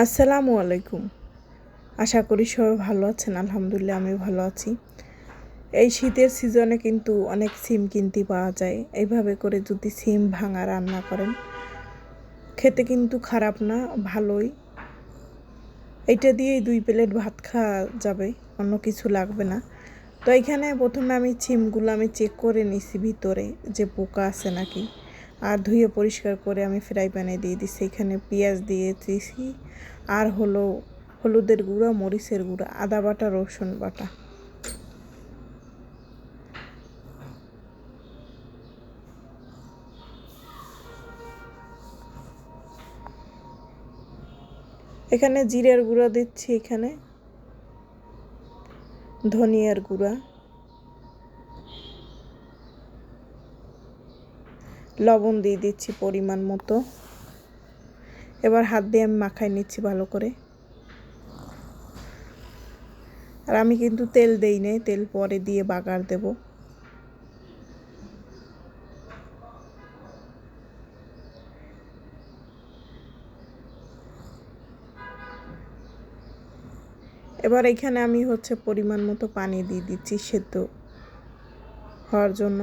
আসসালামু আলাইকুম। আশা করি সবাই ভালো আছেন। আলহামদুলিল্লাহ আমি ভালো আছি। এই শীতের সিজনে কিন্তু অনেক সিম কিনতে পাওয়া যায়। এইভাবে করে যদি সিম ভাঙা রান্না করেন খেতে কিন্তু খারাপ না, ভালোই। এইটা দিয়েই 2 প্লেট ভাত খাওয়া যাবে, অন্য কিছু লাগবে না। তো এইখানে প্রথমে আমি সিমগুলো চেক করে নিছি ভিতরে যে পোকা আছে নাকি, আর ধুয়ে পরিষ্কার করে আমি ফ্রাই প্যানে দিয়ে দিছি। এখানে পেঁয়াজ দিয়ে দিয়েছি, আর হলুদের গুঁড়া, মরিচের গুঁড়া, আদা বাটা, রসুন বাটা। এখানে জিরার গুঁড়া দিচ্ছি, এখানে ধনিয়ার গুঁড়া, লবণ দিয়ে দিচ্ছি পরিমাণ মতো। এবার হাত দিয়ে আমি মাখাই নিচ্ছি ভালো করে। আর আমি কিন্তু তেল দেই নাই, তেল পরে দিয়ে বাগার দেব। এবার এখানে আমি পরিমাণ মতো পানি দিয়ে দিচ্ছি সেদ্ধ হওয়ার জন্য।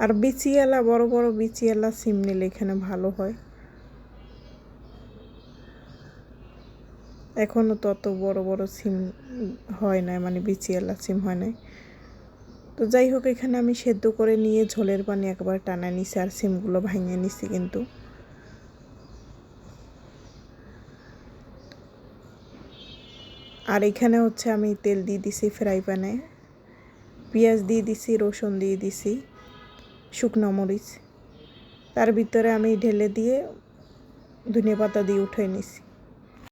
আর বিচিওয়ালা, বড় বড় বিচিওয়ালা সিম নিলে এখানে ভালো হয়। এখনও তত বড় বড় সিম হয় না, বিচিওয়ালা সিম হয় নাই। তো যাই হোক, এখানে আমি সেদ্ধ করে নিয়ে ঝোলের পানি একবার টানা নিছি, আর সিমগুলো ভাঙিয়ে নিছি কিন্তু। আর এখানে আমি তেল দিয়ে দিছি ফ্রাই প্যানে, পেঁয়াজ দিয়ে দিছি, রসুন দিয়ে দিছি, শুকনো মরিচ, তার ভিতরে আমি ঢেলে দিয়ে ধনিয়া পাতা দিয়ে উঠিয়ে নিছি।